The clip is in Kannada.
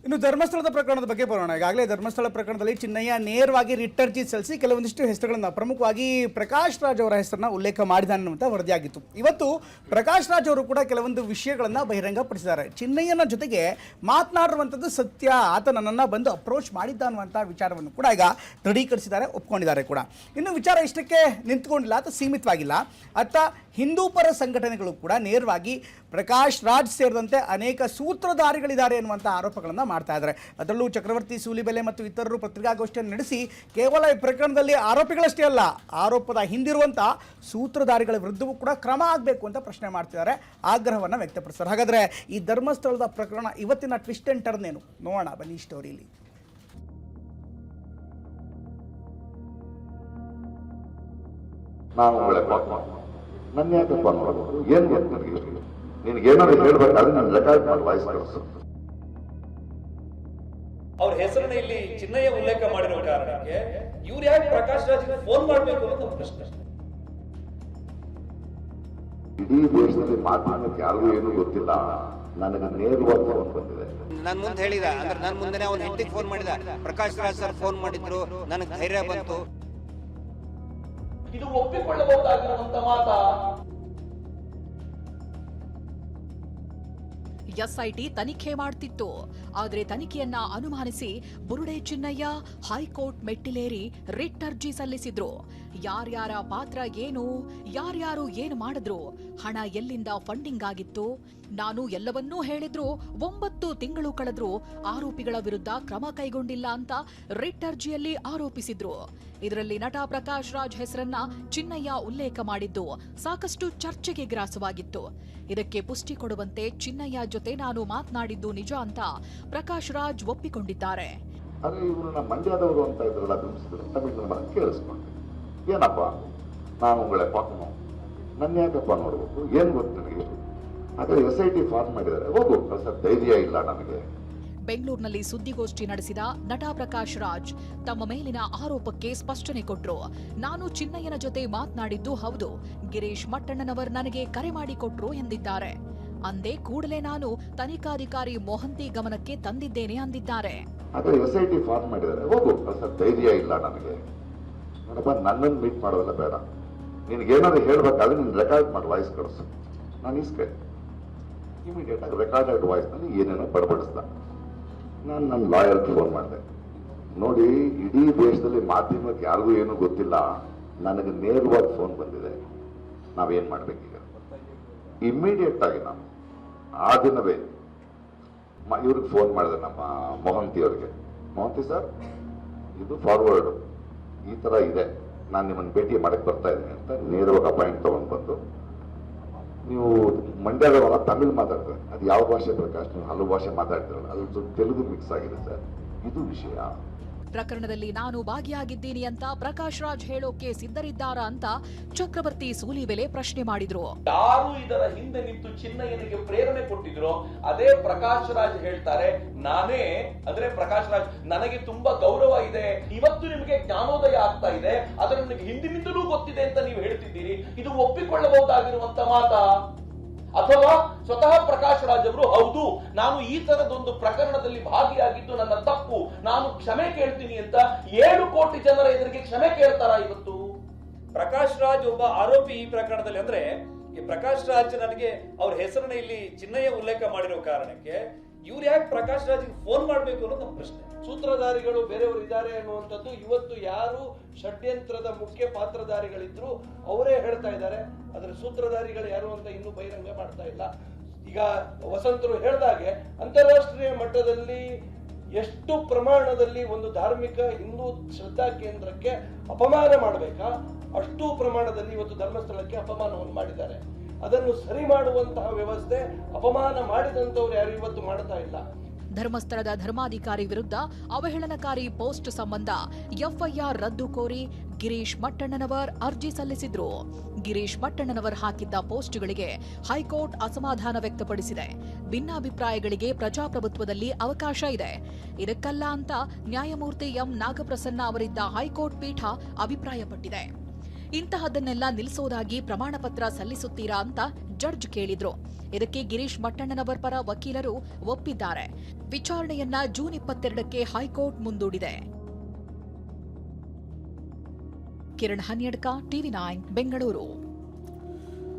ಇನ್ನು ಧರ್ಮಸ್ಥಳದ ಪ್ರಕರಣದ ಬಗ್ಗೆ ಬರೋಣ. ಈಗಾಗಲೇ ಧರ್ಮಸ್ಥಳ ಪ್ರಕರಣದಲ್ಲಿ ಚಿನ್ನಯ್ಯ ನೇರವಾಗಿ ರಿಟ್ ಅರ್ಜಿ ಸಲ್ಲಿಸಿ ಕೆಲವೊಂದಿಷ್ಟು ಹೆಸರುಗಳನ್ನು, ಪ್ರಮುಖವಾಗಿ ಪ್ರಕಾಶ್ ರಾಜ್ ಅವರ ಹೆಸರನ್ನ ಉಲ್ಲೇಖ ಮಾಡಿದ್ದಾನೆ ಅನ್ನುವಂಥ ವರದಿಯಾಗಿತ್ತು. ಇವತ್ತು ಪ್ರಕಾಶ್ ರಾಜ್ ಅವರು ಕೂಡ ಕೆಲವೊಂದು ವಿಷಯಗಳನ್ನು ಬಹಿರಂಗಪಡಿಸಿದ್ದಾರೆ. ಚಿನ್ನಯ್ಯನ ಜೊತೆಗೆ ಮಾತನಾಡಿರುವಂಥದ್ದು ಸತ್ಯ, ಆತ ನನ್ನನ್ನು ಬಂದು ಅಪ್ರೋಚ್ ಮಾಡಿದ್ದ ಅನ್ನುವಂಥ ವಿಚಾರವನ್ನು ಕೂಡ ಈಗ ದೃಢೀಕರಿಸಿದ್ದಾರೆ, ಒಪ್ಕೊಂಡಿದ್ದಾರೆ ಕೂಡ. ಇನ್ನು ವಿಚಾರ ಇಷ್ಟಕ್ಕೆ ನಿಂತ್ಕೊಂಡಿಲ್ಲ, ಅಥವಾ ಸೀಮಿತವಾಗಿಲ್ಲ. ಅತ್ತ ಹಿಂದೂ ಪರ ಸಂಘಟನೆಗಳು ಕೂಡ ನೇರವಾಗಿ ಪ್ರಕಾಶ್ ರಾಜ್ ಸೇರಿದಂತೆ ಅನೇಕ ಸೂತ್ರಧಾರಿಗಳಿದ್ದಾರೆ ಎನ್ನುವಂಥ ಆರೋಪಗಳನ್ನು ಮಾಡ್ತಾ ಇದ್ದಾರೆ. ಅದರಲ್ಲೂ ಚಕ್ರವರ್ತಿ ಸೂಲಿಬೆಲೆ ಮತ್ತು ಇತರರು ಪತ್ರಿಕಾಗೋಷ್ಠಿಯನ್ನು ನಡೆಸಿ ಕೇವಲ ಈ ಪ್ರಕರಣದಲ್ಲಿ ಆರೋಪಿಗಳಷ್ಟೇ ಅಲ್ಲ, ಆರೋಪದ ಹಿಂದಿರುವಂಥ ಸೂತ್ರಧಾರಿಗಳ ವಿರುದ್ಧವೂ ಕೂಡ ಕ್ರಮ ಆಗಬೇಕು ಅಂತ ಪ್ರಶ್ನೆ ಮಾಡ್ತಿದ್ದಾರೆ, ಆಗ್ರಹವನ್ನು ವ್ಯಕ್ತಪಡಿಸ್ತಾರೆ. ಹಾಗಾದರೆ ಈ ಧರ್ಮಸ್ಥಳದ ಪ್ರಕರಣ ಇವತ್ತಿನ ಟ್ವಿಸ್ಟ್ ಆ್ಯಂಡ್ ಟರ್ನ್ ಏನು ನೋಡೋಣ ಬನ್ನಿ ಈ ಸ್ಟೋರಿಲಿ. ನನ್ನ ಯಾಕಪ್ಪ ನೋಡಬಹುದು ಏನ್ ನಿನಗೇನಾದ್ರು ಹೇಳ್ಬೇಕಾದ್ರೆ ನಾನು ರೆಕಾರ್ಡ್ ಮಾಡಿ ವಾಯ್ಸ್ ಕಳಿಸು. ಅವ್ರ ಹೆಸರನ್ನ ಇಲ್ಲಿ ಚಿನ್ನಯ್ಯ ಉಲ್ಲೇಖ ಮಾಡಿರೋ ಕಾರಣಕ್ಕೆ ಇವ್ರು ಯಾಕೆ ಪ್ರಕಾಶ್ ರಾಜ್ ಫೋನ್ ಮಾಡಬೇಕು ಅಂತ ಪ್ರಶ್ನೆ. ಇಡೀ ದೇಶದಲ್ಲಿ ಮಾಧ್ಯಮಕ್ಕೆ ಯಾರಿಗೂ ಏನು ಗೊತ್ತಿಲ್ಲ, ನನಗೆ ನೇರವಾಗಿ ಫೋನ್ ಬಂದಿದೆ. ನನ್ ಮುಂದೆ ಹೇಳಿದ ಅಂದ್ರೆ ನನ್ ಮುಂದೆ ಅವನ ಹೆಂಡತಿಗೆ ಫೋನ್ ಮಾಡಿದ, ಪ್ರಕಾಶ್ ರಾಜ್ ಸರ್ ಫೋನ್ ಮಾಡಿದ್ರು, ನನಗೆ ಧೈರ್ಯ ಬಂತು. ಇದು ಒಪ್ಪಿಕೊಳ್ಳಬಹುದಾಗಿರುವಂತ ಮಾತಾ? ಎಸ್ಐಟಿ ತನಿಖೆ ಮಾಡ್ತಿತ್ತು. ಆದರೆ ತನಿಖೆಯನ್ನ ಅನುಮಾನಿಸಿ ಬುರುಡೆ ಚಿನ್ನಯ್ಯ ಹೈಕೋರ್ಟ್ ಮೆಟ್ಟಿಲೇರಿ ರಿಟ್ ಅರ್ಜಿ ಸಲ್ಲಿಸಿದ್ರು. ಯಾರ್ಯಾರ ಪಾತ್ರ ಏನು, ಯಾರ್ಯಾರು ಏನು ಮಾಡಿದ್ರು, ಹಣ ಎಲ್ಲಿಂದ ಫಂಡಿಂಗ್ ಆಗಿತ್ತು, ನಾನು ಎಲ್ಲವನ್ನೂ ಹೇಳಿದ್ರು 9 ತಿಂಗಳು ಕಳೆದ್ರು ಆರೋಪಿಗಳ ವಿರುದ್ಧ ಕ್ರಮ ಕೈಗೊಂಡಿಲ್ಲ ಅಂತ ರಿಟ್ ಅರ್ಜಿಯಲ್ಲಿ ಆರೋಪಿಸಿದ್ರು. ಇದರಲ್ಲಿ ನಟ ಪ್ರಕಾಶ್ ರಾಜ್ ಹೆಸರನ್ನ ಚಿನ್ನಯ್ಯ ಉಲ್ಲೇಖ ಮಾಡಿದ್ದು ಸಾಕಷ್ಟು ಚರ್ಚೆಗೆ ಗ್ರಾಸವಾಗಿತ್ತು. ಇದಕ್ಕೆ ಪುಷ್ಟಿ ಕೊಡುವಂತೆ ಚಿನ್ನಯ್ಯ ಜೊತೆ ನಾನು ಮಾತನಾಡಿದ್ದು ನಿಜ ಅಂತ ಪ್ರಕಾಶ್ ರಾಜ್ ಒಪ್ಪಿಕೊಂಡಿದ್ದಾರೆ. ಆದ್ರೆ ಇವ್ರನ್ನ ಮಂಡ್ಯದವರು ಅಂತ ಇದ್ರಲ್ಲ ತಮಿಳು ಕೇಳಿಸ್ಕೊಂಡೆ, ಏನಪ್ಪ ನಾನು ಉಂಗಳೇ ಪಾಕನು ನನ್ನ ಯಾಕಪ್ಪ ನೋಡ್ಬೇಕು, ಏನ್ ಗೊತ್ತು ನನಗೆ. ಆದ್ರೆ SIT ಫಾರ್ಮ್ ಮಾಡಿದ್ದಾರೆ, ಹೋಗು ಸರ್, ಧೈರ್ಯ ಇಲ್ಲ ನನಗೆ. ಬೆಂಗಳೂರಿನಲ್ಲಿ ಸುದ್ದಿಗೋಷ್ಠಿ ನಡೆಸಿದ ನಟ ಪ್ರಕಾಶ್ ರಾಜ್ ತಮ್ಮ ಮೇಲಿನ ಆರೋಪಕ್ಕೆ ಸ್ಪಷ್ಟನೆ ಕೊಟ್ರು. ನಾನು ಚಿನ್ನಯ್ಯನ ಜೊತೆ ಮಾತನಾಡಿದ್ದು ಹೌದು, ಗಿರೀಶ್ ಮಟ್ಟಣ್ಣನವರ್ ನನಗೆ ಕರೆ ಮಾಡಿಕೊಟ್ರು ಎಂದಿದ್ದಾರೆ. ಅಂದೇ ಕೂಡಲೇ ನಾನು ತನಿಖಾಧಿಕಾರಿ ಮೊಹಂತಿ ಗಮನಕ್ಕೆ ತಂದಿದ್ದೇನೆ ಅಂದಿದ್ದಾರೆ. ಆದ್ರೆ SIT ಫಾರ್ಮ್ ಮಾಡಿದ್ದಾರೆ, ಹೋಗು ಸರ್, ಧೈರ್ಯ ಇಲ್ಲ ನನಗೆ. ನೋಡಪ್ಪ, ನನ್ನನ್ನು ಮೀಟ್ ಮಾಡೋದಲ್ಲ ಬೇಡ, ನಿನಗೇನಾದ್ರು ಹೇಳ್ಬೇಕಾದ್ರೆ ನೀನು ರೆಕಾರ್ಡ್ ಮಾಡಿ ವಾಯ್ಸ್ ಕಳಿಸು. ನಾನು ಇಸ್ಕೆ ಇಮಿಡಿಯೇಟ್ ಆಗಿ ರೆಕಾರ್ಡೆಡ್ ವಾಯ್ಸ್ನಲ್ಲಿ ಏನೇನೋ ಬಡಬಡಿಸ್ದ. ನಾನು ನನ್ನ ಲಾಯರ್ಗೆ ಫೋನ್ ಮಾಡಿದೆ, ನೋಡಿ ಇಡೀ ದೇಶದಲ್ಲಿ ಮಾಧ್ಯಮಕ್ಕೆ ಯಾರಿಗೂ ಏನೂ ಗೊತ್ತಿಲ್ಲ, ನನಗೆ ನೇರವಾಗಿ ಫೋನ್ ಬಂದಿದೆ, ನಾವೇನು ಮಾಡ್ಬೇಕೀಗ. ಇಮ್ಮಿಡಿಯೇಟ್ ಆಗಿ ನಾನು ಆ ದಿನವೇ ಇವ್ರಿಗೆ ಫೋನ್ ಮಾಡಿದೆ, ನಮ್ಮ ಮೊಹಂತಿ ಅವ್ರಿಗೆ. ಮೊಹಂತಿ ಸರ್, ಇದು ಫಾರ್ವರ್ಡ್ ಈ ಥರ ಇದೆ, ನಾನು ನಿಮ್ಮನ್ನು ಭೇಟಿ ಮಾಡಕ್ಕೆ ಬರ್ತಾ ಇದ್ದೀನಿ ಅಂತ ನೇರವಾಗಿ ಅಪಾಯಿಂಟ್ ತೊಗೊಂಡು ಬಂದು, ನೀವು ಮಂಡ್ಯದವರ ತಮಿಳು ಮಾತಾಡ್ತಾರೆ, ಅದು ಯಾವ ಭಾಷೆ ಪ್ರಕಾಶ್, ನೀವು ಹಲವು ಭಾಷೆ ಮಾತಾಡ್ತಿರಲ್ಲ, ಅದು ಸ್ವಲ್ಪ ತೆಲುಗು ಮಿಕ್ಸ್ ಆಗಿದೆ ಸರ್, ಇದು ವಿಷಯ. ಪ್ರಕರಣದಲ್ಲಿ ನಾನು ಭಾಗಿಯಾಗಿದ್ದೀನಿ ಅಂತ ಪ್ರಕಾಶ್ ರಾಜ್ ಹೇಳೋಕೆ ಸಿದ್ಧರಿದ್ದಾರಾ ಅಂತ ಚಕ್ರವರ್ತಿ ಸೂಲಿಬೆಲೆ ಪ್ರಶ್ನೆ ಮಾಡಿದ್ರು. ಯಾರು ಇದರ ಹಿಂದೆ ನಿಂತು ಚಿನ್ನಯ್ಯನಿಗೆ ಪ್ರೇರಣೆ ಕೊಟ್ಟಿದ್ರು ಅದೇ ಪ್ರಕಾಶ್ ರಾಜ್ ಹೇಳ್ತಾರೆ, ನಾನೇ ಅಂದ್ರೆ ಪ್ರಕಾಶ್ ರಾಜ್ ನನಗೆ ತುಂಬಾ ಗೌರವ ಇದೆ, ಇವತ್ತು ನಿಮಗೆ ಜ್ಞಾನೋದಯ ಆಗ್ತಾ ಇದೆ, ಅದರ ನನಗೆ ಹಿಂದಿನಿಂದಲೂ ಗೊತ್ತಿದೆ ಅಂತ ನೀವು ಹೇಳ್ತಿದ್ದೀರಿ, ಇದು ಒಪ್ಪಿಕೊಳ್ಳಬಹುದಾಗಿರುವಂತ ಮಾತಾ? ಅಥವಾ ಸ್ವತಃ ಪ್ರಕಾಶ್ ರಾಜ್ ಅವರು ಹೌದು ನಾನು ಈ ತರದೊಂದು ಪ್ರಕರಣದಲ್ಲಿ ಭಾಗಿಯಾಗಿದ್ದು ನನ್ನ ತಪ್ಪು, ನಾನು ಕ್ಷಮೆ ಕೇಳ್ತೀನಿ ಅಂತ 7 ಕೋಟಿ ಜನರ ಎದುರಿಗೆ ಕ್ಷಮೆ ಕೇಳ್ತಾರ ಇವತ್ತು? ಪ್ರಕಾಶ್ ರಾಜ್ ಒಬ್ಬ ಆರೋಪಿ ಈ ಪ್ರಕರಣದಲ್ಲಿ. ಅಂದ್ರೆ ಈ ಪ್ರಕಾಶ್ ರಾಜ್ ನನಗೆ ಅವ್ರ ಹೆಸರನ್ನ ಇಲ್ಲಿ ಚಿನ್ನಯ್ಯ ಉಲ್ಲೇಖ ಮಾಡಿರೋ ಕಾರಣಕ್ಕೆ ಇವ್ರು ಯಾಕೆ ಪ್ರಕಾಶ್ ರಾಜ್ ಫೋನ್ ಮಾಡಬೇಕು ಅನ್ನೋದು ನಮ್ಮ ಪ್ರಶ್ನೆ. ಸೂತ್ರಧಾರಿಗಳು ಬೇರೆಯವರು ಇದ್ದಾರೆ ಅನ್ನುವಂಥದ್ದು ಇವತ್ತು ಯಾರು ಷಡ್ಯಂತ್ರದ ಮುಖ್ಯ ಪಾತ್ರಧಾರಿಗಳಿದ್ರು ಅವರೇ ಹೇಳ್ತಾ ಇದ್ದಾರೆ. ಅದರ ಸೂತ್ರಧಾರಿಗಳು ಯಾರು ಅಂತ ಇನ್ನೂ ಬಹಿರಂಗ ಮಾಡ್ತಾ ಇಲ್ಲ. ಈಗ ವಸಂತರು ಹೇಳಿದಾಗೆ ಅಂತಾರಾಷ್ಟ್ರೀಯ ಮಟ್ಟದಲ್ಲಿ ಎಷ್ಟು ಪ್ರಮಾಣದಲ್ಲಿ ಒಂದು ಧಾರ್ಮಿಕ ಹಿಂದೂ ಶ್ರದ್ಧಾ ಕೇಂದ್ರಕ್ಕೆ ಅಪಮಾನ ಮಾಡಬೇಕಾ ಅಷ್ಟು ಪ್ರಮಾಣದಲ್ಲಿ ಇವತ್ತು ಧರ್ಮಸ್ಥಳಕ್ಕೆ ಅಪಮಾನವನ್ನು ಮಾಡಿದ್ದಾರೆ. ಅದನ್ನು ಸರಿ ಮಾಡುವಂತಹ ವ್ಯವಸ್ಥೆ ಅಪಮಾನ ಮಾಡಿದಂತವ್ರು ಯಾರು ಇವತ್ತು ಮಾಡ್ತಾ ಇಲ್ಲ. ಧರ್ಮಸ್ಥಳದ ಧರ್ಮಾಧಿಕಾರಿ ವಿರುದ್ಧ ಅವಹೇಳನಕಾರಿ ಪೋಸ್ಟ್ ಸಂಬಂಧ ಎಫ್ಐಆರ್ ರದ್ದು ಕೋರಿ ಗಿರೀಶ್ ಮಟ್ಟಣ್ಣನವರ್ ಅರ್ಜಿ ಸಲ್ಲಿಸಿದ್ರು. ಗಿರೀಶ್ ಮಟ್ಟಣ್ಣನವರ್ ಹಾಕಿದ್ದ ಪೋಸ್ಟ್ಗಳಿಗೆ ಹೈಕೋರ್ಟ್ ಅಸಮಾಧಾನ ವ್ಯಕ್ತಪಡಿಸಿದೆ. ಭಿನ್ನಾಭಿಪ್ರಾಯಗಳಿಗೆ ಪ್ರಜಾಪ್ರಭುತ್ವದಲ್ಲಿ ಅವಕಾಶ ಇದೆ, ಇದಕ್ಕಲ್ಲ ಅಂತ ನ್ಯಾಯಮೂರ್ತಿ ಎಂ ನಾಗಪ್ರಸನ್ನ ಅವರಿದ್ದ ಹೈಕೋರ್ಟ್ ಪೀಠ ಅಭಿಪ್ರಾಯಪಟ್ಟಿದೆ. ಇಂತಹದ್ದನ್ನೆಲ್ಲ ನಿಲ್ಲಿಸೋದಾಗಿ ಪ್ರಮಾಣ ಪತ್ರ ಸಲ್ಲಿಸುತ್ತೀರಾ ಅಂತ ಜಡ್ಜ್ ಕೇಳಿದ್ರು. ಇದಕ್ಕೆ ಗಿರೀಶ್ ಮಟ್ಟಣ್ಣನವರ್ ಪರ ವಕೀಲರು ಒಪ್ಪಿದ್ದಾರೆ. ವಿಚಾರಣೆಯನ್ನ ಜೂನ್ 22ಕ್ಕೆ ಹೈಕೋರ್ಟ್ ಮುಂದೂಡಿದೆ. ಕಿರಣ್ ಹನ್ಯಡ್ಕ, TV9 ಬೆಂಗಳೂರು.